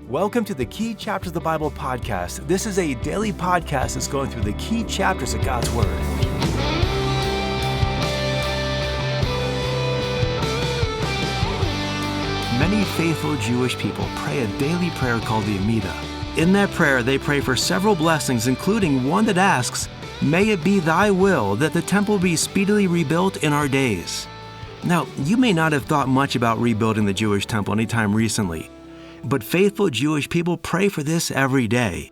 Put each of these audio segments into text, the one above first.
Welcome to the Key Chapters of the Bible podcast. This is a daily podcast that's going through the key chapters of God's Word. Many faithful Jewish people pray a daily prayer called the Amidah. In that prayer, they pray for several blessings, including one that asks, "May it be thy will that the temple be speedily rebuilt in our days." Now, you may not have thought much about rebuilding the Jewish temple anytime recently, but faithful Jewish people pray for this every day.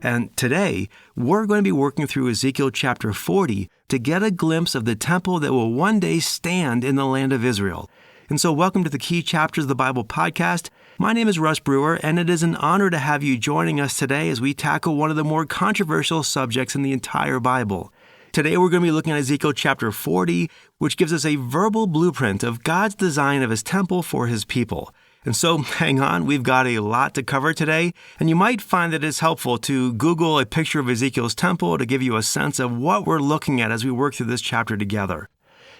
And today, we're going to be working through Ezekiel chapter 40 to get a glimpse of the temple that will one day stand in the land of Israel. And so welcome to the Key Chapters of the Bible podcast. My name is Russ Brewer, and it is an honor to have you joining us today as we tackle one of the more controversial subjects in the entire Bible. Today, we're going to be looking at Ezekiel chapter 40, which gives us a verbal blueprint of God's design of his temple for his people. And so, hang on, we've got a lot to cover today, and you might find that it's helpful to Google a picture of Ezekiel's temple to give you a sense of what we're looking at as we work through this chapter together.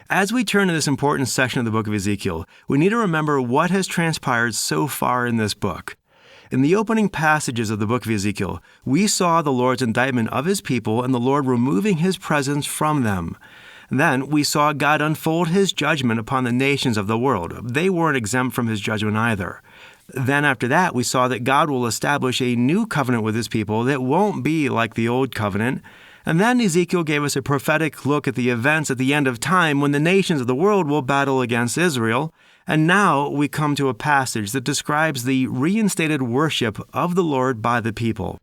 As we turn to this important section of the book of Ezekiel, we need to remember what has transpired so far in this book. In the opening passages of the book of Ezekiel, we saw the Lord's indictment of his people and the Lord removing his presence from them. Then we saw God unfold his judgment upon the nations of the world. They weren't exempt from his judgment either. Then after that, we saw that God will establish a new covenant with his people that won't be like the old covenant. And then Ezekiel gave us a prophetic look at the events at the end of time when the nations of the world will battle against Israel. And now we come to a passage that describes the reinstated worship of the Lord by the people.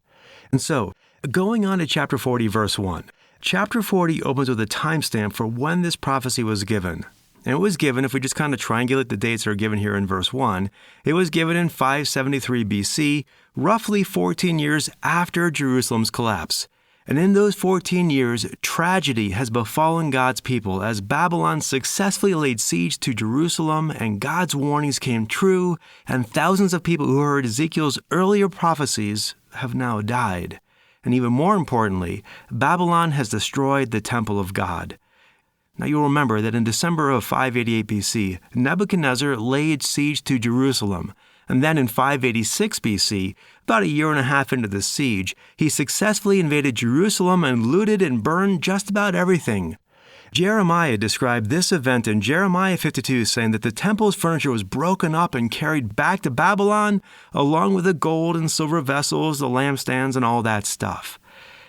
And so, going on to chapter 40, verse 1. Chapter 40 opens with a timestamp for when this prophecy was given. And it was given, if we just kind of triangulate the dates that are given here in verse 1, it was given in 573 BC, roughly 14 years after Jerusalem's collapse. And in those 14 years, tragedy has befallen God's people as Babylon successfully laid siege to Jerusalem and God's warnings came true, and thousands of people who heard Ezekiel's earlier prophecies have now died. And even more importantly, Babylon has destroyed the temple of God. Now you'll remember that in December of 588 BC, Nebuchadnezzar laid siege to Jerusalem. And then in 586 BC, about a year and a half into the siege, he successfully invaded Jerusalem and looted and burned just about everything. Jeremiah described this event in Jeremiah 52, saying that the temple's furniture was broken up and carried back to Babylon, along with the gold and silver vessels, the lampstands, and all that stuff.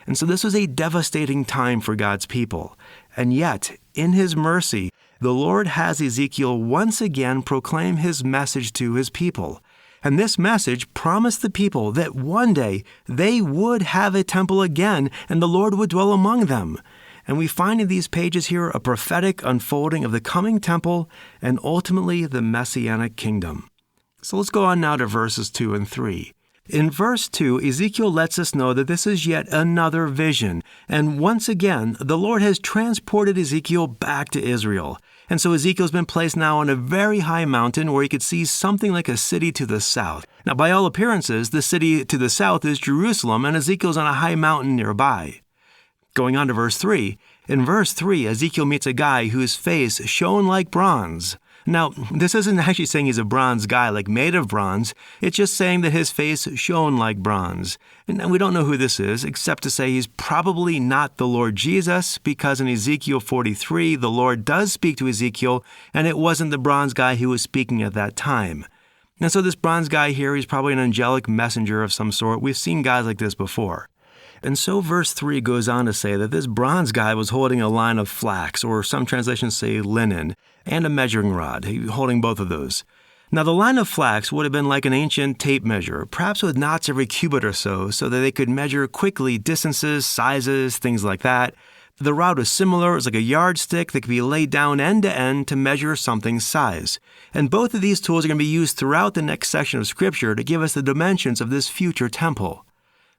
And so this was a devastating time for God's people. And yet, in his mercy, the Lord has Ezekiel once again proclaim his message to his people. And this message promised the people that one day they would have a temple again and the Lord would dwell among them. And we find in these pages here a prophetic unfolding of the coming temple and ultimately the Messianic kingdom. So let's go on now to verses 2 and 3. In verse 2, Ezekiel lets us know that this is yet another vision. And once again, the Lord has transported Ezekiel back to Israel. And so Ezekiel's been placed now on a very high mountain where he could see something like a city to the south. Now, by all appearances, the city to the south is Jerusalem, and Ezekiel's on a high mountain nearby. Going on to verse 3. In verse 3, Ezekiel meets a guy whose face shone like bronze. Now, this isn't actually saying he's a bronze guy, like made of bronze. It's just saying that his face shone like bronze. And we don't know who this is, except to say he's probably not the Lord Jesus, because in Ezekiel 43, the Lord does speak to Ezekiel, and it wasn't the bronze guy who was speaking at that time. And so this bronze guy here, he's probably an angelic messenger of some sort. We've seen guys like this before. And so verse 3 goes on to say that this bronze guy was holding a line of flax, or some translations say linen, and a measuring rod, holding both of those. Now the line of flax would have been like an ancient tape measure, perhaps with knots every cubit or so that they could measure quickly distances, sizes, things like that. The rod was similar. It was like a yardstick that could be laid down end to end to measure something's size. And both of these tools are going to be used throughout the next section of Scripture to give us the dimensions of this future temple.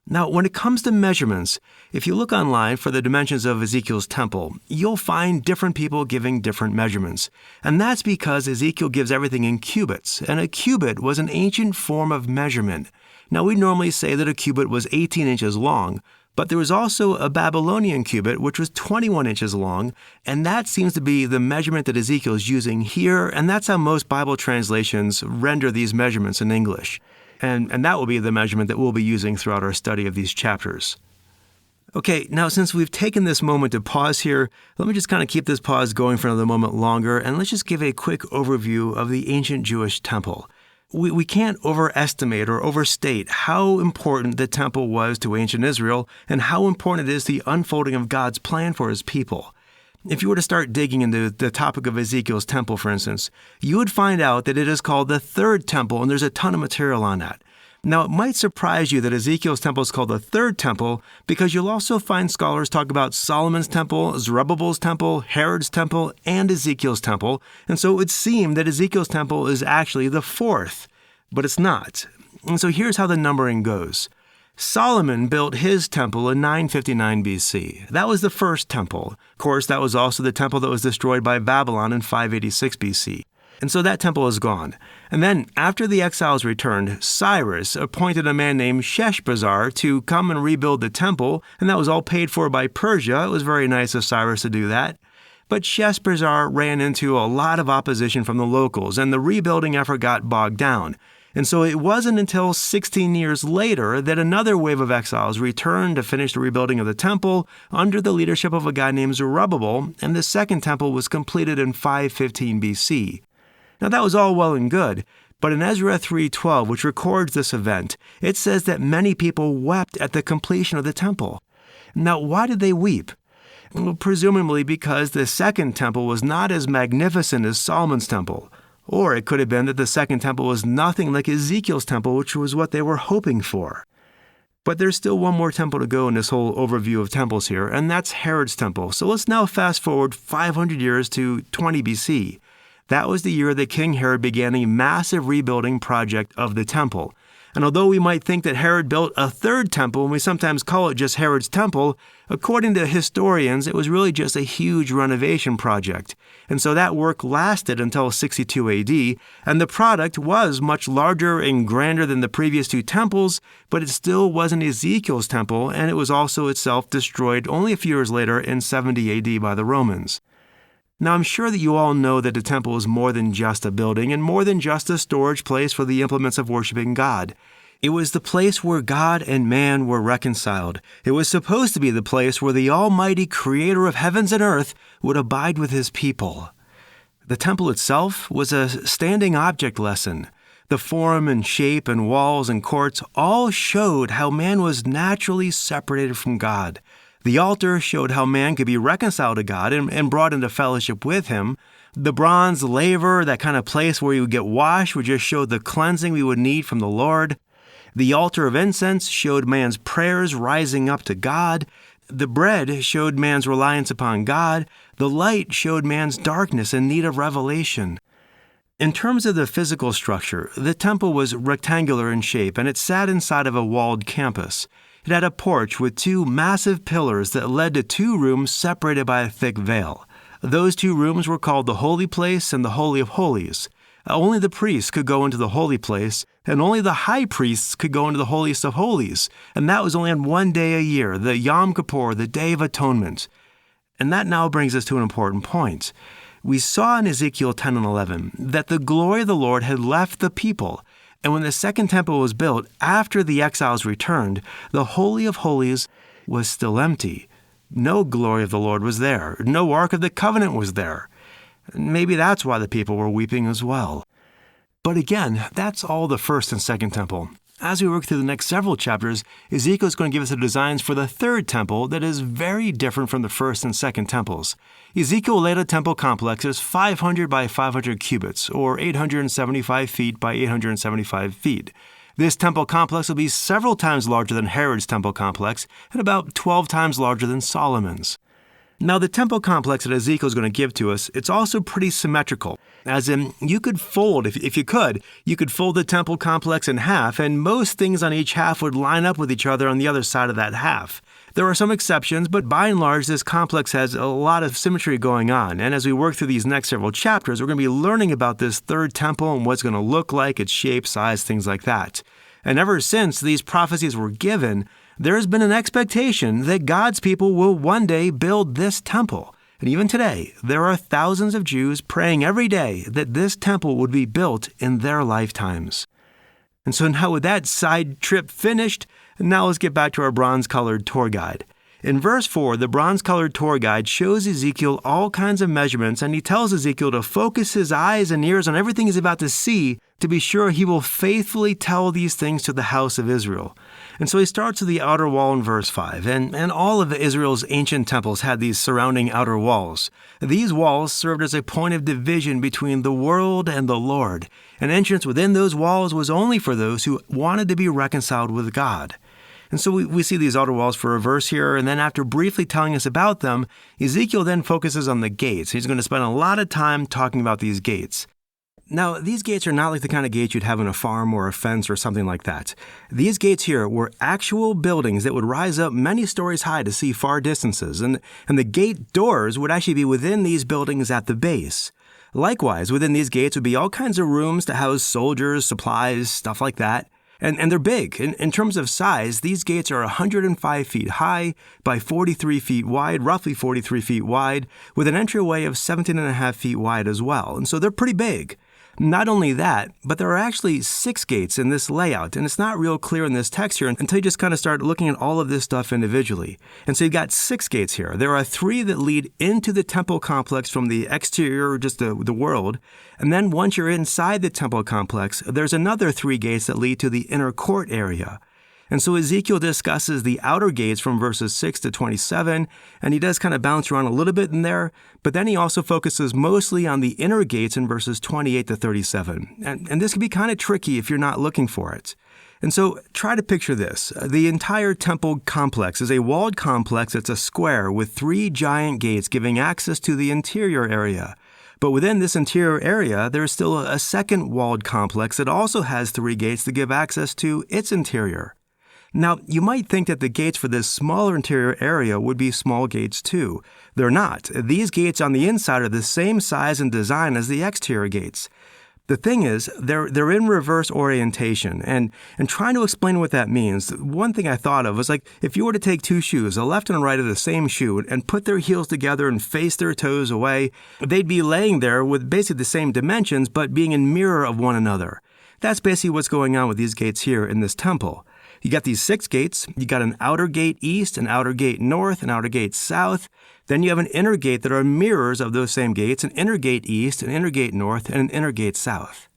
Now, when it comes to measurements, if you look online for the dimensions of Ezekiel's temple, you'll find different people giving different measurements. And that's because Ezekiel gives everything in cubits, and a cubit was an ancient form of measurement. Now, we normally say that a cubit was 18 inches long, but there was also a Babylonian cubit, which was 21 inches long, and that seems to be the measurement that Ezekiel is using here, and that's how most Bible translations render these measurements in English. And that will be the measurement that we'll be using throughout our study of these chapters. Okay, now since we've taken this moment to pause here, let me just kind of keep this pause going for another moment longer, and let's just give a quick overview of the ancient Jewish temple. We can't overestimate or overstate how important the temple was to ancient Israel and how important it is to the unfolding of God's plan for his people. If you were to start digging into the topic of Ezekiel's temple, for instance, you would find out that it is called the third temple, and there's a ton of material on that. Now, it might surprise you that Ezekiel's temple is called the third temple because you'll also find scholars talk about Solomon's temple, Zerubbabel's temple, Herod's temple, and Ezekiel's temple, and so it would seem that Ezekiel's temple is actually the fourth, but it's not. And so here's how the numbering goes. Solomon built his temple in 959 BC. That was the first temple. Of course, that was also the temple that was destroyed by Babylon in 586 BC. And so that temple is gone. And then, after the exiles returned, Cyrus appointed a man named Sheshbazzar to come and rebuild the temple, and that was all paid for by Persia. It was very nice of Cyrus to do that. But Sheshbazzar ran into a lot of opposition from the locals, and the rebuilding effort got bogged down. And so it wasn't until 16 years later that another wave of exiles returned to finish the rebuilding of the temple under the leadership of a guy named Zerubbabel, and the second temple was completed in 515 BC. Now that was all well and good, but in Ezra 3:12, which records this event, it says that many people wept at the completion of the temple. Now why did they weep? Well, presumably because the second temple was not as magnificent as Solomon's temple. Or it could have been that the second temple was nothing like Ezekiel's temple, which was what they were hoping for. But there's still one more temple to go in this whole overview of temples here, and that's Herod's temple. So let's now fast forward 500 years to 20 BC. That was the year that King Herod began a massive rebuilding project of the temple. And although we might think that Herod built a third temple, and we sometimes call it just Herod's temple, according to historians, it was really just a huge renovation project. And so that work lasted until 62 AD, and the product was much larger and grander than the previous two temples, but it still wasn't Ezekiel's temple, and it was also itself destroyed only a few years later in 70 AD by the Romans. Now, I'm sure that you all know that the temple is more than just a building and more than just a storage place for the implements of worshiping God. It was the place where God and man were reconciled. It was supposed to be the place where the Almighty Creator of heavens and earth would abide with his people. The temple itself was a standing object lesson. The form and shape and walls and courts all showed how man was naturally separated from God. The altar showed how man could be reconciled to God and brought into fellowship with him. The bronze laver, that kind of place where you would get washed, would just show the cleansing we would need from the Lord. The altar of incense showed man's prayers rising up to God. The bread showed man's reliance upon God. The light showed man's darkness and need of revelation. In terms of the physical structure, the temple was rectangular in shape, and it sat inside of a walled campus. It had a porch with two massive pillars that led to two rooms separated by a thick veil. Those two rooms were called the Holy Place and the Holy of Holies. Only the priests could go into the Holy Place, and only the high priests could go into the Holiest of Holies, and that was only on one day a year, the Yom Kippur, the Day of Atonement. And that now brings us to an important point. We saw in Ezekiel 10 and 11 that the glory of the Lord had left the people, and when the second temple was built after the exiles returned, the Holy of Holies was still empty. No glory of the Lord was there. No Ark of the Covenant was there. Maybe that's why the people were weeping as well. But again, that's all the first and second temple. As we work through the next several chapters, Ezekiel is going to give us the designs for the third temple that is very different from the first and second temples. Ezekiel laid a temple complex that is 500 by 500 cubits, or 875 feet by 875 feet. This temple complex will be several times larger than Herod's temple complex and about 12 times larger than Solomon's. Now, the temple complex that Ezekiel is going to give to us, it's also pretty symmetrical. As in, you could fold, if you could fold the temple complex in half, and most things on each half would line up with each other on the other side of that half. There are some exceptions, but by and large, this complex has a lot of symmetry going on. And as we work through these next several chapters, we're going to be learning about this third temple and what it's going to look like, its shape, size, things like that. And ever since these prophecies were given, there has been an expectation that God's people will one day build this temple. And even today, there are thousands of Jews praying every day that this temple would be built in their lifetimes. And so now with that side trip finished, now let's get back to our bronze-colored tour guide. In verse 4, the bronze-colored tour guide shows Ezekiel all kinds of measurements, and he tells Ezekiel to focus his eyes and ears on everything he's about to see to be sure he will faithfully tell these things to the house of Israel. And so he starts with the outer wall in verse 5, and all of Israel's ancient temples had these surrounding outer walls. These walls served as a point of division between the world and the Lord. An entrance within those walls was only for those who wanted to be reconciled with God. And so we see these outer walls for a verse here, and then after briefly telling us about them, Ezekiel then focuses on the gates. He's going to spend a lot of time talking about these gates. Now, these gates are not like the kind of gates you'd have in a farm or a fence or something like that. These gates here were actual buildings that would rise up many stories high to see far distances, and the gate doors would actually be within these buildings at the base. Likewise, within these gates would be all kinds of rooms to house soldiers, supplies, stuff like that. And they're big. In terms of size, these gates are 105 feet high by 43 feet wide, roughly 43 feet wide, with an entryway of 17.5 feet wide as well. And so they're pretty big. Not only that, but there are actually 6 gates in this layout, and it's not real clear in this text here until you just kind of start looking at all of this stuff individually. And so you've got 6 gates here. There are 3 that lead into the temple complex from the exterior, just the world, and then once you're inside the temple complex, there's another 3 gates that lead to the inner court area. And so Ezekiel discusses the outer gates from verses 6 to 27, and he does kind of bounce around a little bit in there, but then he also focuses mostly on the inner gates in verses 28 to 37. And this can be kind of tricky if you're not looking for it. And so try to picture this. The entire temple complex is a walled complex. It's a square with 3 giant gates giving access to the interior area. But within this interior area, there's still a second walled complex that also has 3 gates to give access to its interior. Now, you might think that the gates for this smaller interior area would be small gates too. They're not. These gates on the inside are the same size and design as the exterior gates. The thing is, they're in reverse orientation, and trying to explain what that means, one thing I thought of was like if you were to take 2 shoes, a left and a right of the same shoe, and put their heels together and face their toes away, they'd be laying there with basically the same dimensions, but being in mirror of one another. That's basically what's going on with these gates here in this temple. You got these 6 gates. You got an outer gate east, an outer gate north, an outer gate south. Then you have an inner gate that are mirrors of those same gates, an inner gate east, an inner gate north, and an inner gate south.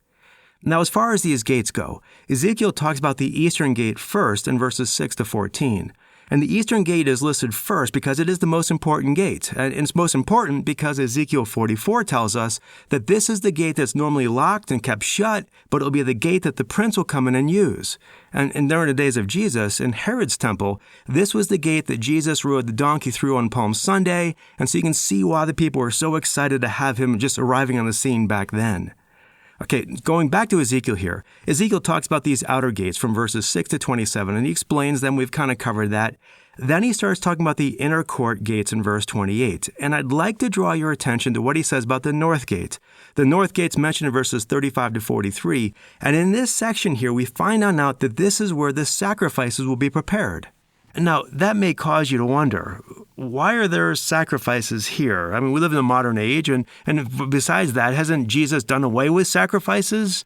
Now, as far as these gates go, Ezekiel talks about the eastern gate first in verses 6 to 14. And the eastern gate is listed first because it is the most important gate. And it's most important because Ezekiel 44 tells us that this is the gate that's normally locked and kept shut, but it'll be the gate that the prince will come in and use. And during the days of Jesus, in Herod's temple, this was the gate that Jesus rode the donkey through on Palm Sunday, and so you can see why the people were so excited to have him just arriving on the scene back then. Okay, going back to Ezekiel here, Ezekiel talks about these outer gates from verses 6 to 27, and he explains them. We've kind of covered that. Then he starts talking about the inner court gates in verse 28, and I'd like to draw your attention to what he says about the north gate. The north gate's mentioned in verses 35 to 43, and in this section here, we find out that this is where the sacrifices will be prepared. Now, that may cause you to wonder, why are there sacrifices here? I mean, we live in a modern age, and besides that, hasn't Jesus done away with sacrifices?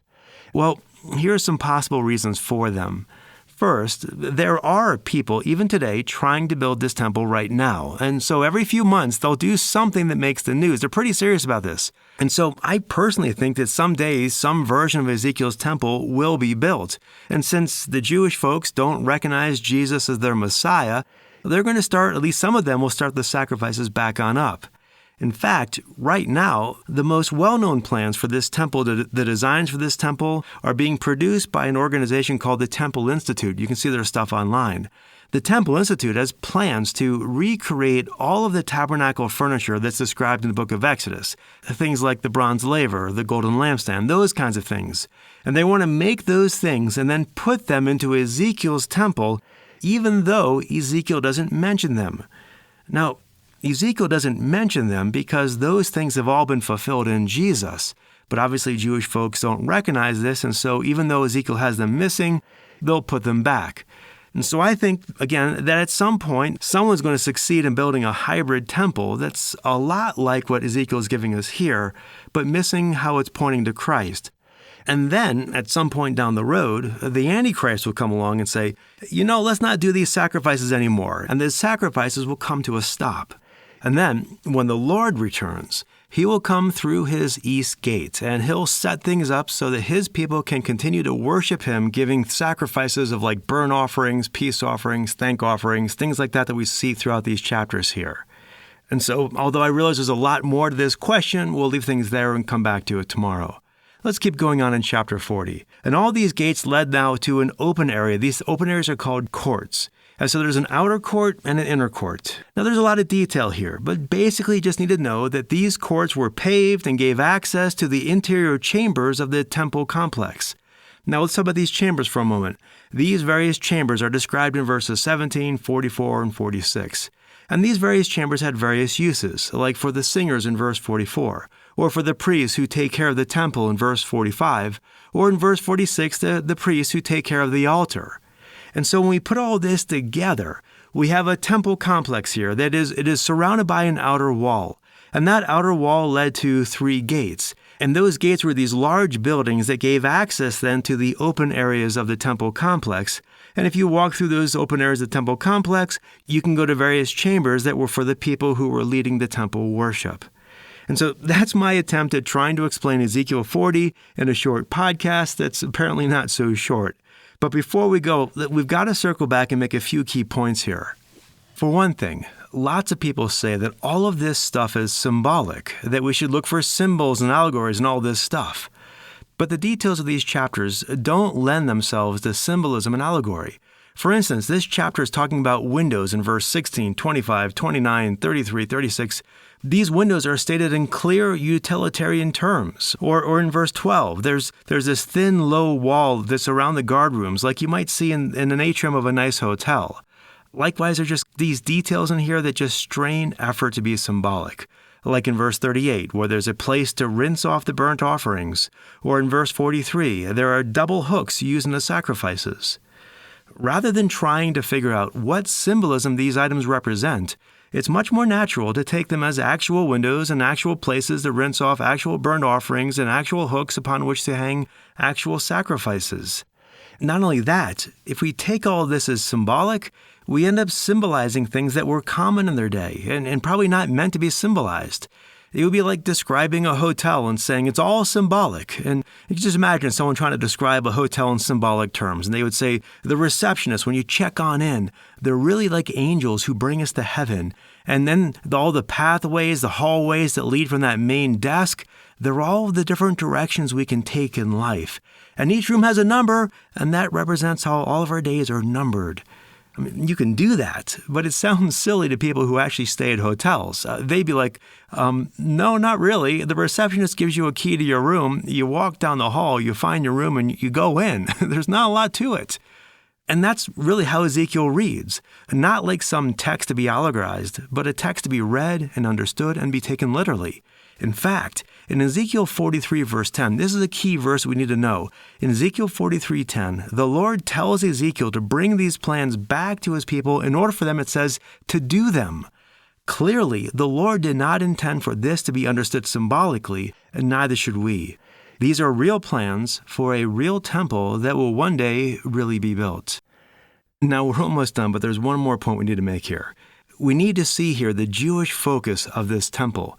Well, here are some possible reasons for them. First, there are people, even today, trying to build this temple right now. And so every few months, they'll do something that makes the news. They're pretty serious about this. And so I personally think that someday some version of Ezekiel's temple will be built. And since the Jewish folks don't recognize Jesus as their Messiah, they're going to start, at least some of them will start the sacrifices back on up. In fact, right now, the most well-known plans for this temple, the designs for this temple, are being produced by an organization called the Temple Institute. You can see their stuff online. The Temple Institute has plans to recreate all of the tabernacle furniture that's described in the book of Exodus. Things like the bronze laver, the golden lampstand, those kinds of things. And they want to make those things and then put them into Ezekiel's temple, even though Ezekiel doesn't mention them. Now, Ezekiel doesn't mention them because those things have all been fulfilled in Jesus. But obviously Jewish folks don't recognize this, and so even though Ezekiel has them missing, they'll put them back. And so I think, again, that at some point, someone's going to succeed in building a hybrid temple that's a lot like what Ezekiel is giving us here, but missing how it's pointing to Christ. And then, at some point down the road, the Antichrist will come along and say, let's not do these sacrifices anymore. And the sacrifices will come to a stop. And then, when the Lord returns, he will come through his east gate, and he'll set things up so that his people can continue to worship him, giving sacrifices of like burnt offerings, peace offerings, thank offerings, things like that we see throughout these chapters here. And so, although I realize there's a lot more to this question, we'll leave things there and come back to it tomorrow. Let's keep going on in chapter 40. And all these gates led now to an open area. These open areas are called courts. And so there's an outer court and an inner court. Now there's a lot of detail here, but basically you just need to know that these courts were paved and gave access to the interior chambers of the temple complex. Now let's talk about these chambers for a moment. These various chambers are described in verses 17, 44, and 46. And these various chambers had various uses, like for the singers in verse 44, or for the priests who take care of the temple in verse 45, or in verse 46, the priests who take care of the altar. And so when we put all this together, we have a temple complex here that it is surrounded by an outer wall. And that outer wall led to 3 gates. And those gates were these large buildings that gave access then to the open areas of the temple complex. And if you walk through those open areas of the temple complex, you can go to various chambers that were for the people who were leading the temple worship. And so that's my attempt at trying to explain Ezekiel 40 in a short podcast that's apparently not so short. But before we go, we've got to circle back and make a few key points here. For one thing, lots of people say that all of this stuff is symbolic, that we should look for symbols and allegories and all this stuff. But the details of these chapters don't lend themselves to symbolism and allegory. For instance, this chapter is talking about windows in verse 16, 25, 29, 33, 36. These windows are stated in clear utilitarian terms. Or in verse 12, there's this thin, low wall that's around the guard rooms, like you might see in an atrium of a nice hotel. Likewise, there's just these details in here that just strain effort to be symbolic. Like in verse 38, where there's a place to rinse off the burnt offerings. Or in verse 43, there are double hooks used in the sacrifices. Rather than trying to figure out what symbolism these items represent, it's much more natural to take them as actual windows and actual places to rinse off actual burnt offerings and actual hooks upon which to hang actual sacrifices. Not only that, if we take all this as symbolic, we end up symbolizing things that were common in their day and probably not meant to be symbolized. It would be like describing a hotel and saying it's all symbolic. And you can just imagine someone trying to describe a hotel in symbolic terms. And they would say, the receptionists, when you check on in, they're really like angels who bring us to heaven. And then all the pathways, the hallways that lead from that main desk, they're all the different directions we can take in life. And each room has a number, and that represents how all of our days are numbered. I mean, you can do that, but it sounds silly to people who actually stay at hotels. They'd be like, no, not really. The receptionist gives you a key to your room. You walk down the hall, you find your room, and you go in. There's not a lot to it. And that's really how Ezekiel reads. Not like some text to be allegorized, but a text to be read and understood and be taken literally. In fact, in Ezekiel 43 verse 10, this is a key verse we need to know. In Ezekiel 43:10, the Lord tells Ezekiel to bring these plans back to his people in order for them, it says, to do them. Clearly, the Lord did not intend for this to be understood symbolically, and neither should we. These are real plans for a real temple that will one day really be built. Now, we're almost done, but there's one more point we need to make here. We need to see here the Jewish focus of this temple.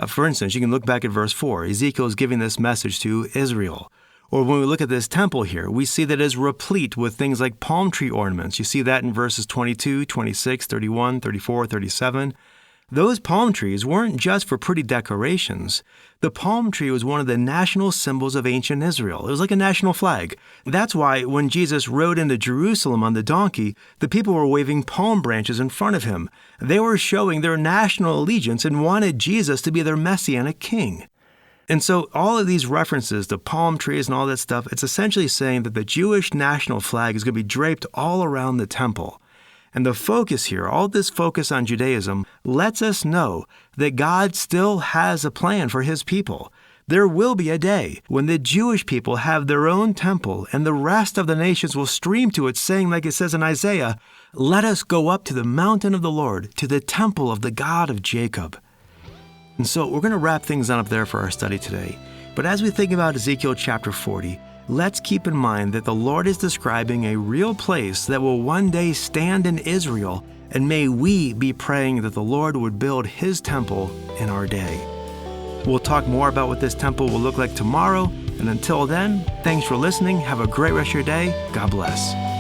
For instance, you can look back at verse 4. Ezekiel is giving this message to Israel. Or when we look at this temple here, we see that it is replete with things like palm tree ornaments. You see that in verses 22, 26, 31, 34, 37. Those palm trees weren't just for pretty decorations. The palm tree was one of the national symbols of ancient Israel. It was like a national flag. That's why when Jesus rode into Jerusalem on the donkey, the people were waving palm branches in front of him. They were showing their national allegiance and wanted Jesus to be their messianic king. And so all of these references to palm trees and all that stuff, it's essentially saying that the Jewish national flag is going to be draped all around the temple. And the focus here, all this focus on Judaism, lets us know that God still has a plan for his people. There will be a day when the Jewish people have their own temple and the rest of the nations will stream to it, saying, like it says in Isaiah, "Let us go up to the mountain of the Lord, to the temple of the God of Jacob." And so we're going to wrap things on up there for our study today. But as we think about Ezekiel chapter 40, let's keep in mind that the Lord is describing a real place that will one day stand in Israel, and may we be praying that the Lord would build His temple in our day. We'll talk more about what this temple will look like tomorrow, and until then, thanks for listening. Have a great rest of your day. God bless.